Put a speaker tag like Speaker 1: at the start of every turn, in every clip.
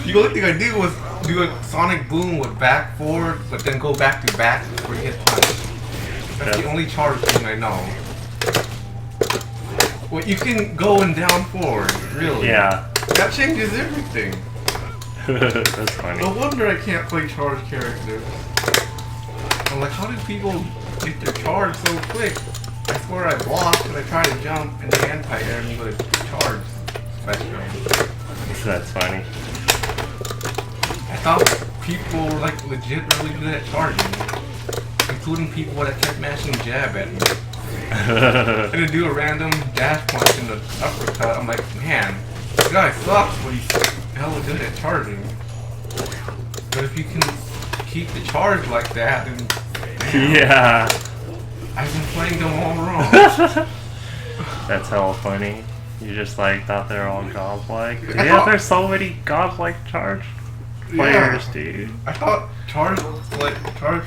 Speaker 1: The only thing I did was do a sonic boom with back forward, but then go back to back before you get punched. That's the only charge thing I know. Well, you can go and down forward, really.
Speaker 2: Yeah.
Speaker 1: That changes everything.
Speaker 2: That's funny.
Speaker 1: No wonder I can't play charge characters. I'm like, how do people get their charge so quick? I swear I blocked and I try to jump and the anti-air me with a charge special.
Speaker 2: That's funny.
Speaker 1: I thought people were like legit really good at charging. Including people that kept mashing jab at me. And to do a random dash punch in the uppercut, I'm like, man, this guy sucks, but he's hella good at charging. But if you can keep the charge like that, then man,
Speaker 2: Yeah.
Speaker 1: I've been playing them all wrong.
Speaker 2: That's hella funny. You just like thought they were all godlike. Yeah, there's so many godlike charge players, dude.
Speaker 1: I thought charge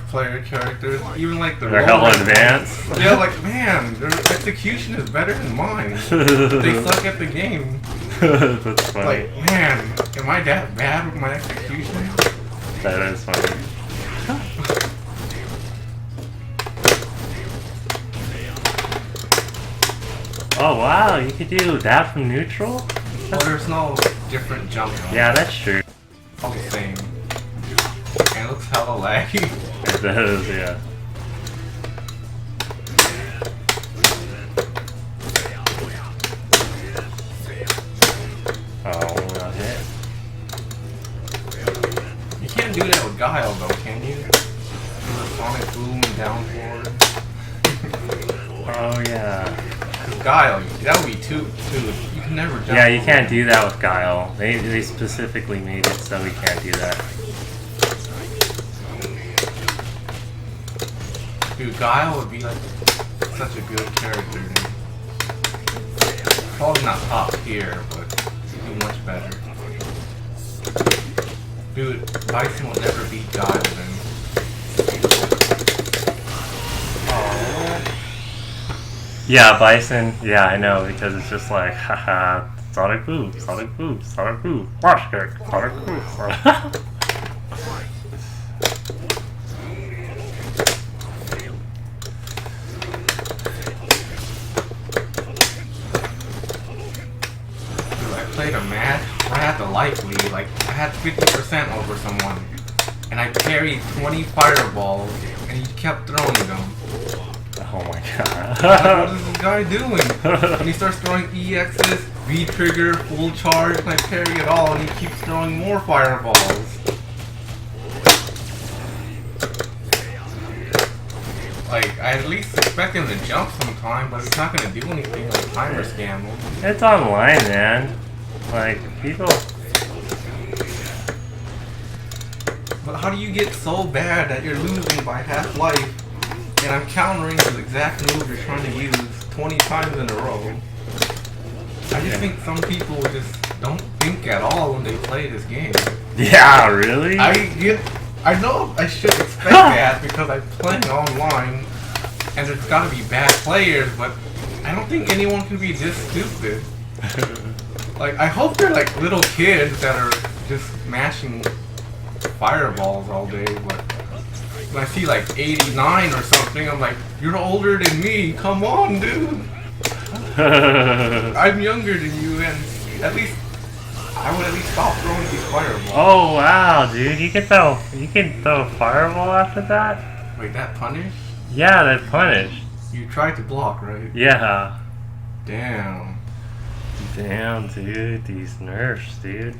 Speaker 1: player characters, even like the
Speaker 2: They're hella advanced.
Speaker 1: Yeah, like man, their execution is better than mine. They suck at the game.
Speaker 2: That's funny.
Speaker 1: Like man, am I that bad with my execution?
Speaker 2: That is funny. Oh wow, you could do that from neutral?
Speaker 1: Well, there's no different jump.
Speaker 2: Yeah, that's true.
Speaker 1: It's all the same. And it looks hella laggy.
Speaker 2: It does, yeah. Oh, not hit.
Speaker 1: You can't do that with Guile though, can you? Do a sonic boom and down forward.
Speaker 2: Oh yeah.
Speaker 1: Guile, that would be too. You can never jump.
Speaker 2: Yeah, you can't do that with Guile. They specifically made it so we can't do that.
Speaker 1: Dude, Guile would be like such a good character. Probably not top tier, but he'd do much better. Dude, Bison will never beat Guile then.
Speaker 2: Yeah, Bison. Yeah, I know, because it's just like, haha, Sonic Boom, Sonic Boom, Sonic Boom, Flash Kick, Sonic Boom, Sonic
Speaker 1: I played a match where I had the life lead, like I had 50% over someone, and I carried 20 fireballs, and he kept throwing them.
Speaker 2: Oh my god.
Speaker 1: Like, what is this guy doing? And he starts throwing EXs, V-trigger, full charge, and I parry it all, and he keeps throwing more fireballs. Like, I at least expect him to jump sometime, but he's not going to do anything like timer scam him.
Speaker 2: It's online, man. Like, people...
Speaker 1: But how do you get so bad that you're losing by half life, and I'm countering the exact move you're trying to use 20 times in a row? I just think some people just don't think at all when they play this game.
Speaker 2: Yeah, really?
Speaker 1: I know I should expect that because I'm playing online, and there's gotta be bad players, but I don't think anyone can be this stupid. Like, I hope they're like little kids that are just mashing fireballs all day, but when I see like 89 or something, I'm like, you're older than me, come on, dude. I'm younger than you, and at least I would at least stop throwing these fireballs.
Speaker 2: Oh wow, dude, you can throw a fireball after that?
Speaker 1: Wait, that punish?
Speaker 2: Yeah, that punished.
Speaker 1: You tried to block, right?
Speaker 2: Yeah.
Speaker 1: Damn.
Speaker 2: Damn, dude, these nerfs, dude.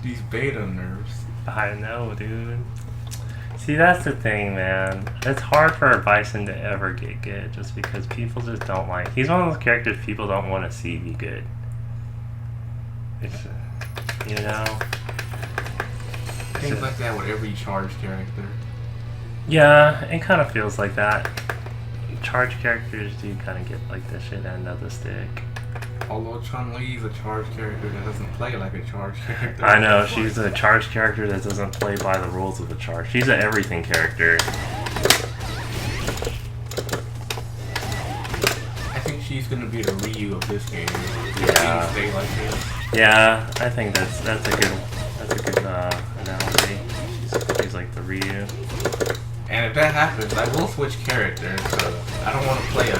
Speaker 1: These beta nerfs.
Speaker 2: I know, dude. See, that's the thing, man. It's hard for a Bison to ever get good, just because people just don't like. He's one of those characters people don't want to see be good. It's, you know.
Speaker 1: Things like that with every charge character.
Speaker 2: Yeah, it kind of feels like that. Charge characters do kind of get like the shit end of the stick.
Speaker 1: Although Chun-Li is a charge character that doesn't play like a charge character.
Speaker 2: I know, she's a charge character that doesn't play by the rules of the charge. She's an everything character.
Speaker 1: I think she's gonna be the Ryu of this game.
Speaker 2: Yeah.
Speaker 1: Stay like this.
Speaker 2: Yeah, I think that's a good analogy. He's like the Ryu.
Speaker 1: And if that happens, I will switch characters. So I don't want to play a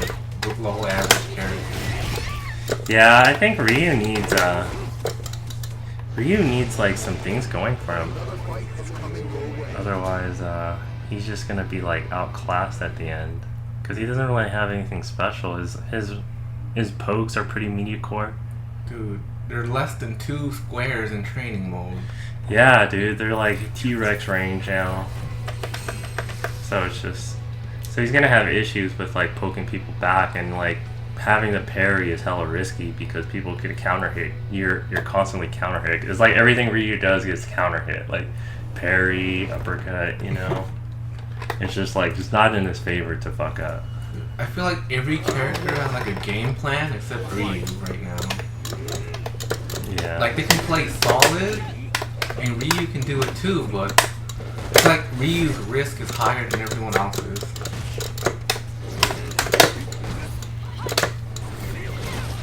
Speaker 1: low average character.
Speaker 2: Yeah, I think Ryu needs like some things going for him. Otherwise, he's just gonna be like outclassed at the end because he doesn't really have anything special. His pokes are pretty mediocre.
Speaker 1: Dude, they're less than 2 squares in training mode.
Speaker 2: Yeah, dude, they're like T-Rex range now. So it's just, so he's gonna have issues with like poking people back, and like having the parry is hella risky because people can counter hit. You're constantly counter hit. It's like everything Ryu does gets counter hit, like parry, uppercut. You know, it's just like it's not in his favor to fuck up.
Speaker 1: I feel like every character has like a game plan except Ryu right now.
Speaker 2: Yeah.
Speaker 1: Like they can play solid, and Ryu can do it too, but it's like Ryu's risk is higher than everyone else's.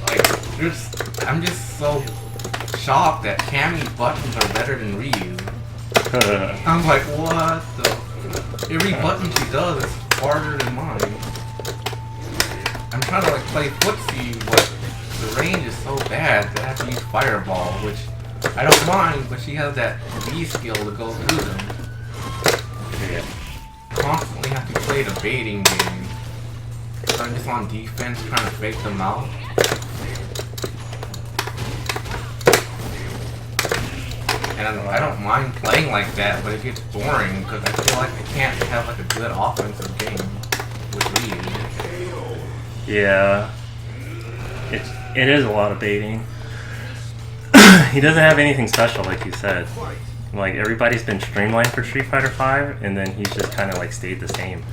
Speaker 1: Like, I'm just so shocked that Cammy's buttons are better than Ryu. I'm like, what the? Every button she does is harder than mine. I'm trying to like play footsie, but the range is so bad that I have to use Fireball, which I don't mind, but she has that V skill to go through them.
Speaker 2: Yeah.
Speaker 1: Constantly have to play the baiting game. So I'm just on defense trying to fake them out. And I don't mind playing like that, but it gets boring because I feel like I can't have like a good offensive game with Ryu.
Speaker 2: Yeah. It is a lot of baiting. He doesn't have anything special, like you said. Like everybody's been streamlined for Street Fighter V, and then he's just kind of like stayed the same.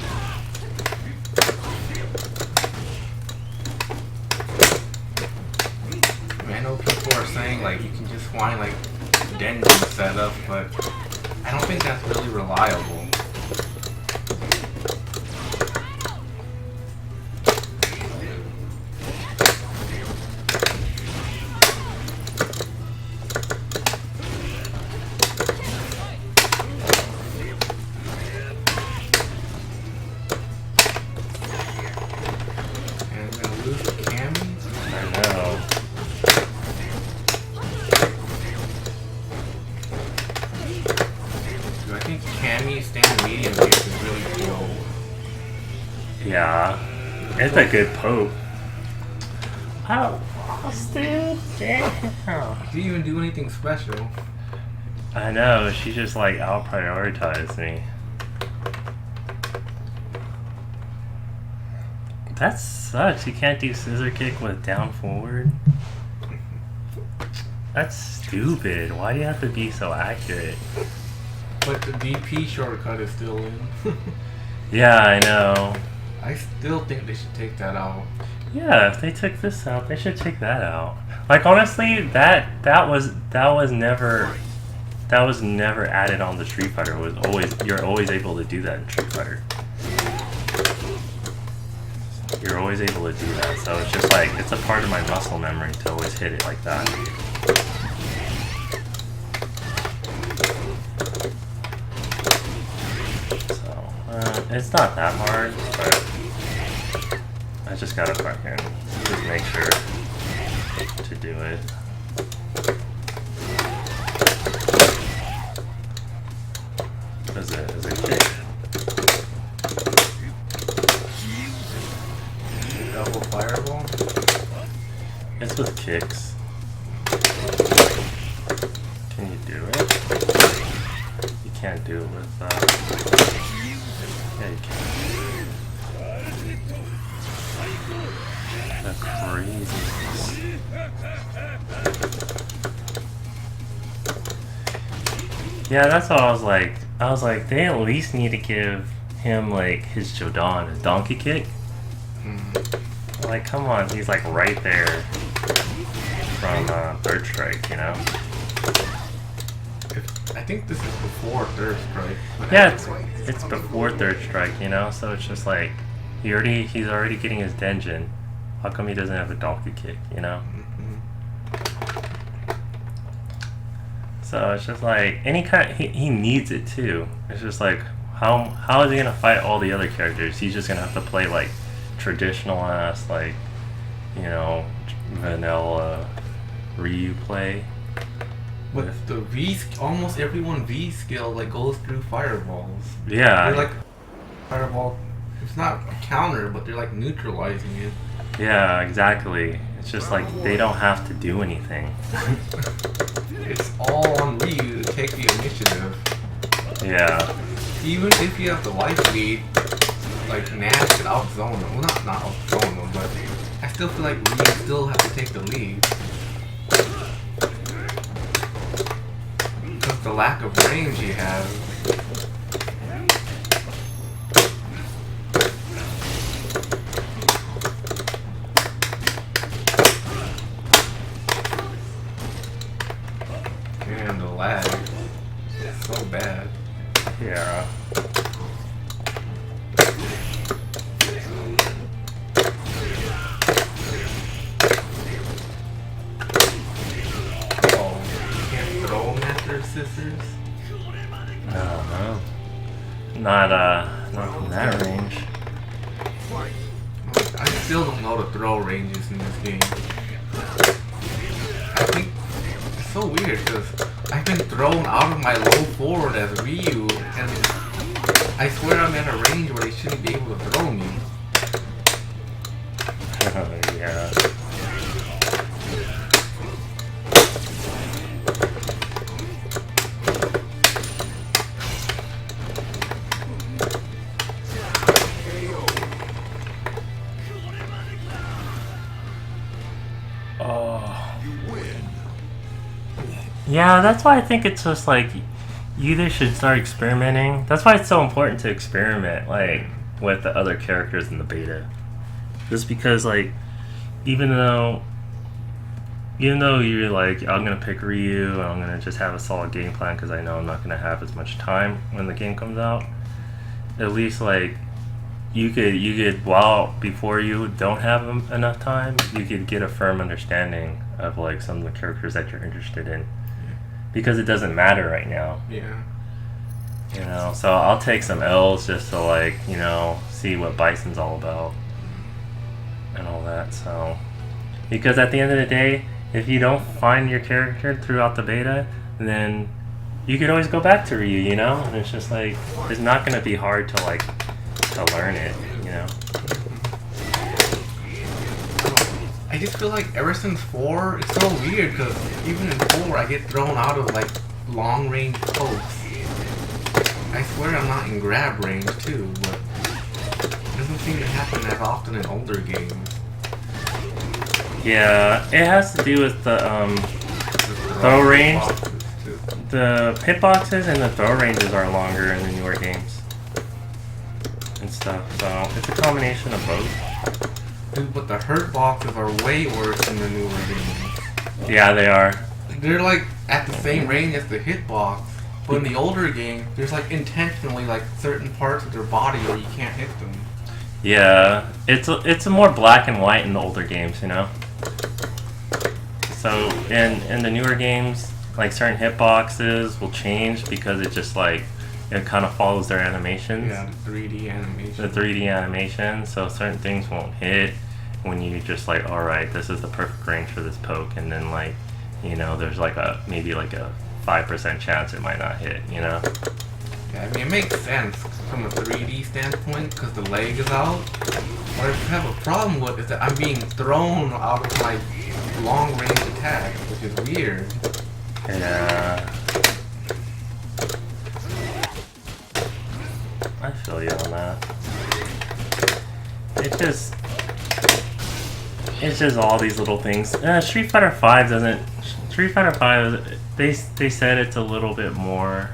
Speaker 1: I mean, I know people are saying like you can just find like Denji setup, but I don't think that's really reliable.
Speaker 2: Yeah, it's a good poke. Oh, dude, damn.
Speaker 1: She didn't even do anything special.
Speaker 2: I know, she just like out-prioritized me. That sucks, you can't do scissor kick with down forward. That's stupid. Why do you have to be so accurate?
Speaker 1: But the DP shortcut is still in.
Speaker 2: Yeah, I know.
Speaker 1: I still think they should take that out.
Speaker 2: Yeah, if they took this out, they should take that out. Like honestly, that was never added on the Street Fighter. It was always, you're always able to do that in Street Fighter. You're always able to do that. So it's just like it's a part of my muscle memory to always hit it like that. It's not that hard, but I just gotta fucking just make sure to do it. Is it kick?
Speaker 1: Double fireball?
Speaker 2: It's with kicks. Can you do it? You can't do it with yeah, you can. That's crazy. Yeah, that's what I was like. I was like, they at least need to give him like his Jodan, his donkey kick. Like, come on, he's like right there from Third Strike, you know?
Speaker 1: I think this is before Third Strike.
Speaker 2: Yeah, it's before Third Strike, you know? So it's just like, he's already getting his Denjin. How come he doesn't have a donkey kick, you know? So it's just like any kind. He needs it too. It's just like how is he gonna fight all the other characters? He's just gonna have to play like traditional ass like vanilla Ryu play.
Speaker 1: But the almost everyone V skill like goes through fireballs.
Speaker 2: Yeah.
Speaker 1: They're like fireball. It's not a counter, but they're like neutralizing it.
Speaker 2: Yeah, exactly. It's just like they don't have to do anything.
Speaker 1: It's all on Ryu to take the initiative.
Speaker 2: Yeah.
Speaker 1: Even if you have the life lead, like Nash could outzone them. Well, not outzone them, but I still feel like Ryu still have to take the lead. Because the lack of range he has. And the lag. It's so bad.
Speaker 2: Yeah.
Speaker 1: Oh, you can't throw them after scissors?
Speaker 2: No. Not from that range.
Speaker 1: I still don't know the throw ranges in this game. I think it's so weird because I've been thrown out of my low forward as Ryu, and I swear I'm at a range where they shouldn't be able to throw me.
Speaker 2: Yeah. Yeah, that's why I think it's just like you either should start experimenting. That's why it's so important to experiment like with the other characters in the beta. Just because like even though you're like I'm gonna pick Ryu and I'm gonna just have a solid game plan because I know I'm not gonna have as much time when the game comes out. At least like you could before you don't have enough time, you could get a firm understanding of like some of the characters that you're interested in. Because it doesn't matter right now.
Speaker 1: Yeah.
Speaker 2: So I'll take some L's just to like, see what Bison's all about. And all that, so. Because at the end of the day, if you don't find your character throughout the beta, then you could always go back to Ryu, And it's just like, it's not going to be hard to like, to learn it,
Speaker 1: I just feel like ever since 4, it's so weird because even in 4 I get thrown out of like long range pokes. I swear I'm not in grab range too, but it doesn't seem to happen as often in older games.
Speaker 2: Yeah, it has to do with the throw range. The hitboxes and the throw ranges are longer in the newer games and stuff, so it's a combination of both.
Speaker 1: Dude, but the hurt boxes are way worse in the newer games.
Speaker 2: Yeah, they are.
Speaker 1: They're like at the same range as the hitbox, but in the older game, there's like intentionally like certain parts of their body where you can't hit them.
Speaker 2: Yeah, it's a more black and white in the older games, So in the newer games, like certain hitboxes will change because it just like it kind of follows their animations.
Speaker 1: Yeah, the 3D animation.
Speaker 2: The 3D animation, so certain things won't hit when you just like, all right, this is the perfect range for this poke, and then like, there's like maybe like a 5% chance it might not hit,
Speaker 1: Yeah, I mean it makes sense from a 3D standpoint because the leg is out. What I have a problem with is that I'm being thrown out of my long range attack, which is weird.
Speaker 2: Yeah. I feel you on that. It's just all these little things. Street Fighter 5 doesn't. Street Fighter 5, they said it's a little bit more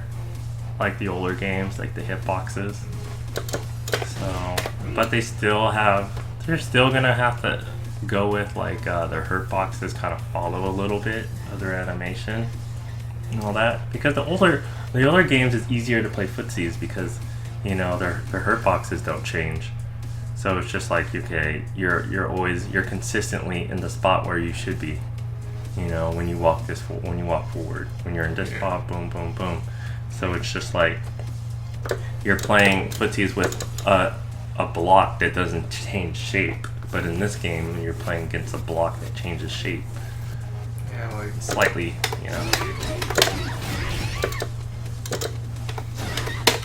Speaker 2: like the older games, like the hitboxes. So, but they're still gonna have to go with like their hurt boxes kind of follow a little bit of their animation and all that, because the older games it's easier to play footsies because their hurt boxes don't change, so it's just like okay, you're consistently in the spot where you should be, You know, when you walk forward, when you're in this spot, boom, boom, boom. So it's just like you're playing footsies with a block that doesn't change shape. But in this game, you're playing against a block that changes shape.
Speaker 1: Yeah, like
Speaker 2: slightly, you know.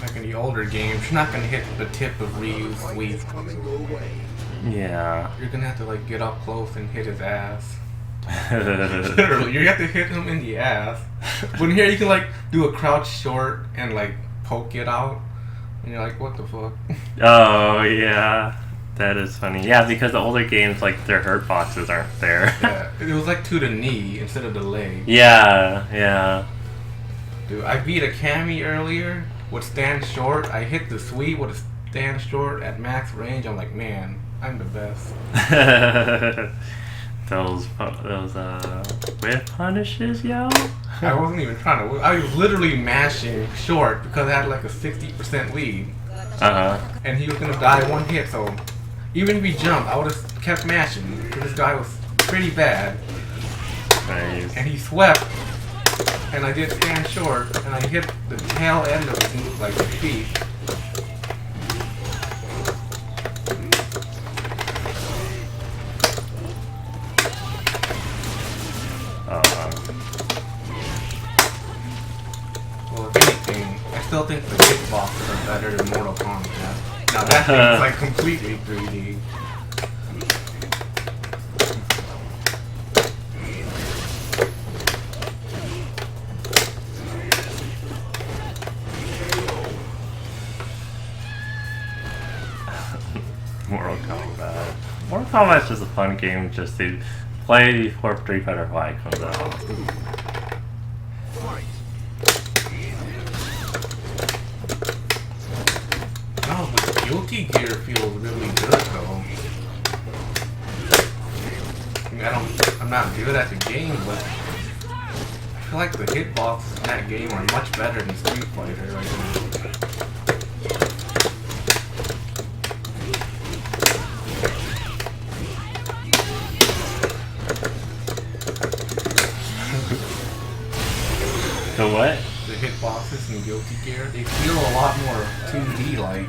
Speaker 1: Like in the older games, you're not gonna hit the tip of Ryu's sweep.
Speaker 2: Yeah.
Speaker 1: You're gonna have to like get up close and hit his ass. Literally, you have to hit him in the ass. But here you can like do a crouch short and like poke it out, and you're like, what the fuck?
Speaker 2: Oh yeah, that is funny. Yeah, because the older games, like their hurt boxes aren't there.
Speaker 1: Yeah, it was like to the knee instead of the leg.
Speaker 2: Yeah, yeah.
Speaker 1: Dude, I beat a Cammy earlier with stand short. I hit the sweep with a stand short at max range. I'm like, man, I'm the best.
Speaker 2: those whip punishes, yo.
Speaker 1: I wasn't even trying to. I was literally mashing short because I had like a 60% lead. And he was gonna die one hit. So even if he jumped, I would have kept mashing. Because this guy was pretty bad.
Speaker 2: Nice.
Speaker 1: And he swept. And I did stand short, and I hit the tail end of his like feet. Well, if anything, I still think the hitboxes are better than Mortal Kombat. Now that thing's like completely 3D.
Speaker 2: Mortal Kombat. Mortal Kombat's just a fun game just to play before Street Fighter V comes out.
Speaker 1: No, but Guilty Gear feels really good though. I mean, I'm not good at the game, but I feel like the hitboxes in that game are much better than Street Fighter right now.
Speaker 2: The what?
Speaker 1: The hitboxes in Guilty Gear, they feel a lot more 2D like.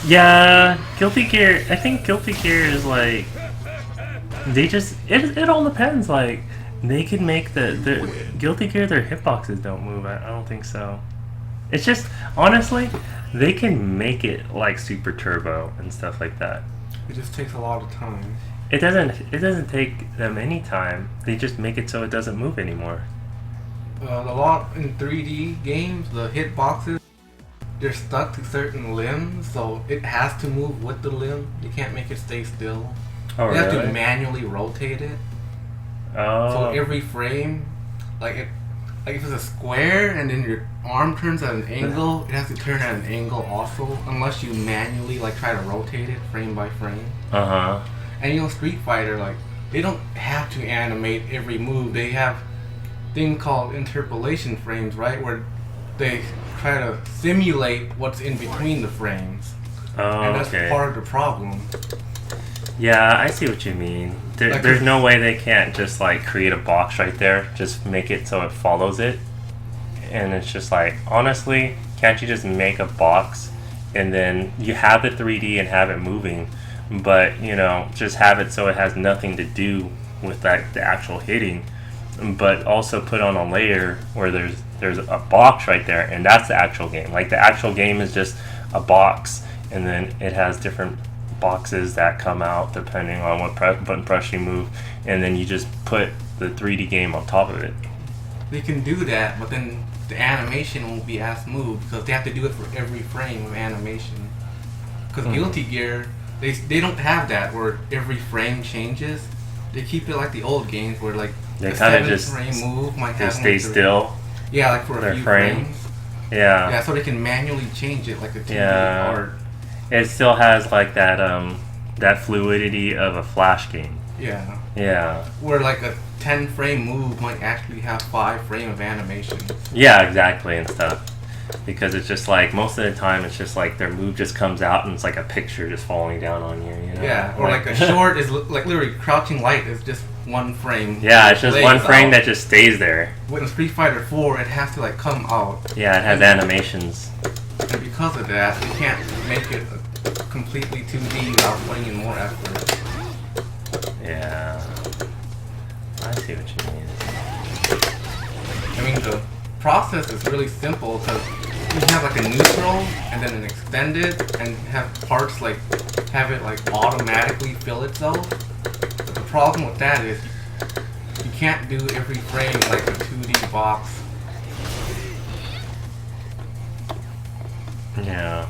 Speaker 2: Yeah, Guilty Gear. I think Guilty Gear is like they just it all depends. Like they can make the Guilty Gear their hitboxes don't move. I don't think so. It's just honestly they can make it like Super Turbo and stuff like that.
Speaker 1: It just takes a lot of time.
Speaker 2: It doesn't take them any time. They just make it so it doesn't move anymore.
Speaker 1: A lot in 3D games, the hitboxes, they're stuck to certain limbs, so it has to move with the limb. You can't make it stay still.
Speaker 2: Oh,
Speaker 1: you have
Speaker 2: really?
Speaker 1: to manually rotate it.
Speaker 2: Oh.
Speaker 1: So every frame, like if it's a square and then your arm turns at an angle, it has to turn at an angle also, unless you manually like try to rotate it frame by frame. And you know, Street Fighter, like they don't have to animate every move. They have thing called interpolation frames, right, where they try to simulate what's in between the frames.
Speaker 2: Oh,
Speaker 1: and that's
Speaker 2: okay.
Speaker 1: part of the problem.
Speaker 2: Yeah, I see what you mean. There's no way they can't just like create a box right there, just make it so it follows it. And it's just like, honestly, can't you just make a box and then you have the 3D and have it moving, but you know, just have it so it has nothing to do with like the actual hitting, but also put on a layer where there's a box right there, and that's the actual game. Like the actual game is just a box, and then it has different boxes that come out depending on what button press you move, and then you just put the 3D game on top of it.
Speaker 1: They can do that, but then the animation won't be as smooth because they have to do it for every frame of animation. Because Guilty Gear, they don't have that where every frame changes. They keep it like the old games where like
Speaker 2: They
Speaker 1: the
Speaker 2: kind of
Speaker 1: 7th
Speaker 2: just
Speaker 1: frame move might
Speaker 2: they
Speaker 1: have
Speaker 2: stay still.
Speaker 1: Yeah, like for a
Speaker 2: Their
Speaker 1: few
Speaker 2: frame.
Speaker 1: frames.
Speaker 2: Yeah.
Speaker 1: Yeah, so they can manually change it like a 2D
Speaker 2: Yeah.
Speaker 1: art.
Speaker 2: It still has like that fluidity of a Flash game.
Speaker 1: Yeah.
Speaker 2: Yeah.
Speaker 1: Where like a 10 frame move might actually have 5 frames of animation.
Speaker 2: Yeah, exactly, and stuff. Because it's just like most of the time it's just like their move just comes out and it's like a picture just falling down on you, you know?
Speaker 1: Yeah, or like a short is like literally crouching light is just one frame.
Speaker 2: Yeah, it's just
Speaker 1: lays
Speaker 2: one frame
Speaker 1: out.
Speaker 2: that just stays there.
Speaker 1: With Street Fighter 4, it has to like come out.
Speaker 2: Yeah, it has animations.
Speaker 1: And because of that, you can't make it completely 2D without putting in more effort.
Speaker 2: Yeah. I see what you mean.
Speaker 1: I mean, the process is really simple because you have like a neutral and then an extended and have parts like have it like automatically fill itself. But the problem with that is you can't do every frame like a 2D box.
Speaker 2: Yeah.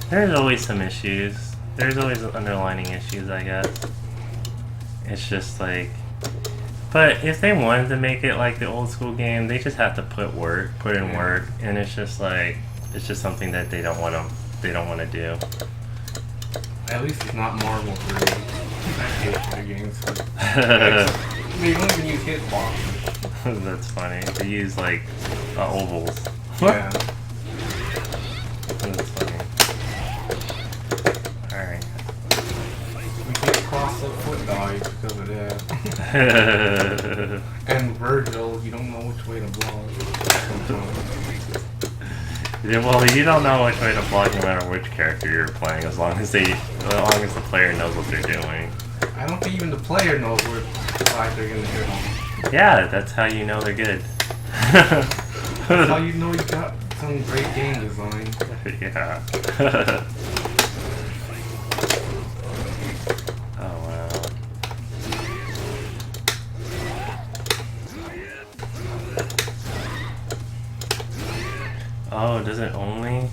Speaker 2: There's always some issues. There's always underlining issues, I guess. It's just like... But if they wanted to make it like the old school game, they just have to put in work, and it's just like... It's just something that they don't want to do.
Speaker 1: At least it's not Marvel 3. I hate the games. They don't even use hitboxes.
Speaker 2: That's funny. They use like ovals.
Speaker 1: Yeah.
Speaker 2: That's funny. Alright.
Speaker 1: We get cross up foot dodge because of that. And Virgil, you don't know which way to block.
Speaker 2: Yeah, well, you don't know which way to block no matter which character you're playing, as long as the player knows what they're doing.
Speaker 1: I don't think even the player knows which side they're gonna hit on.
Speaker 2: Yeah, that's how you know they're good.
Speaker 1: That's how you know you got some great game design.
Speaker 2: Yeah. Oh wow. Oh, does it only?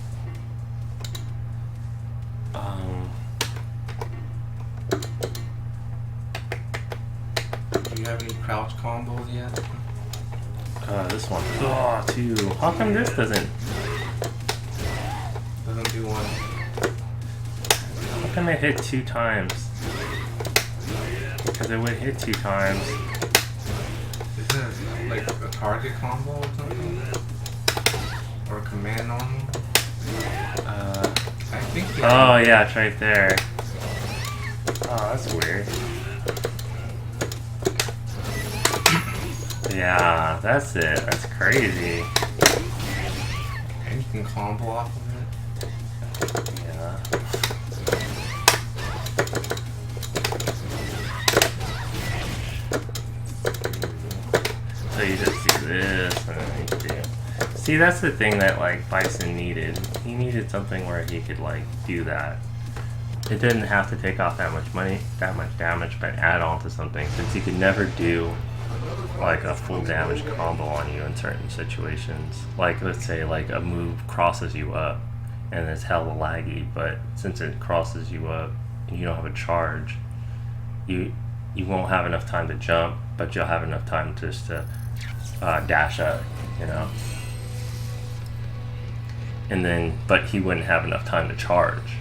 Speaker 1: Do you have any crouch combos yet?
Speaker 2: This one. Oh, two. How come this doesn't?
Speaker 1: Doesn't do one.
Speaker 2: How come it hit 2 times? Because it would hit 2 times.
Speaker 1: Is it like a target combo or something? Or a command normal? I think.
Speaker 2: Oh yeah, it's right there. Oh, that's weird. Yeah, that's it. That's crazy.
Speaker 1: And you can combo off of it.
Speaker 2: Yeah. So you just do this, and then you do. See, that's the thing that like Bison needed. He needed something where he could like do that. It didn't have to take off that much money, that much damage, but add on to something, since he could never do like a full damage combo on you in certain situations. Like let's say like a move crosses you up and it's hella laggy, but since it crosses you up and you don't have a charge, you won't have enough time to jump, but you'll have enough time just to dash up, you know. And then, but he wouldn't have enough time to charge.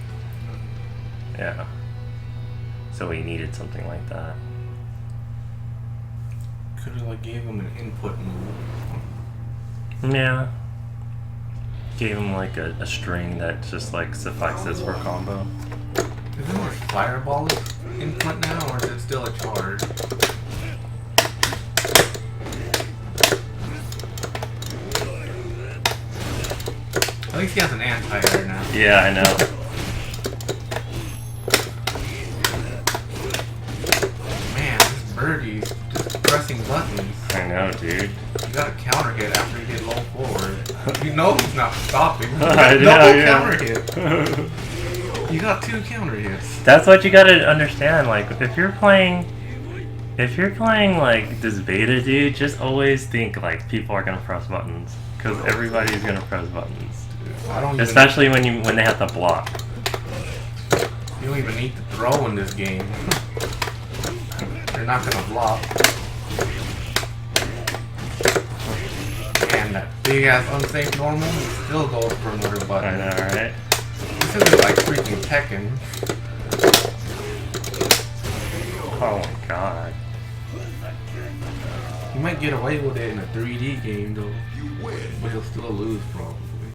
Speaker 2: Yeah. So he needed something like that.
Speaker 1: Could have like gave him an input move.
Speaker 2: Yeah. Gave him like a string that just like suffices for combo.
Speaker 1: Is it more fireball input now, or is it still a charge? At least he has an anti-air now.
Speaker 2: Yeah, I know.
Speaker 1: Man, this birdie's just pressing buttons.
Speaker 2: I know, dude.
Speaker 1: You got a counter hit after you hit low forward. You know he's not stopping.
Speaker 2: I know,
Speaker 1: Double
Speaker 2: yeah.
Speaker 1: counter hit. You got 2 counter hits.
Speaker 2: That's what you gotta understand. Like, if you're playing like this beta, dude, just always think like people are gonna press buttons, because everybody's gonna press buttons.
Speaker 1: I don't even,
Speaker 2: Especially when they have to block.
Speaker 1: you don't even need to throw in this game. You're not gonna block. And that big ass unsafe normal still goes for another button.
Speaker 2: I know, right?
Speaker 1: This isn't like freaking Tekken.
Speaker 2: Oh my god.
Speaker 1: You might get away with it in a 3D game though, but you'll still lose probably.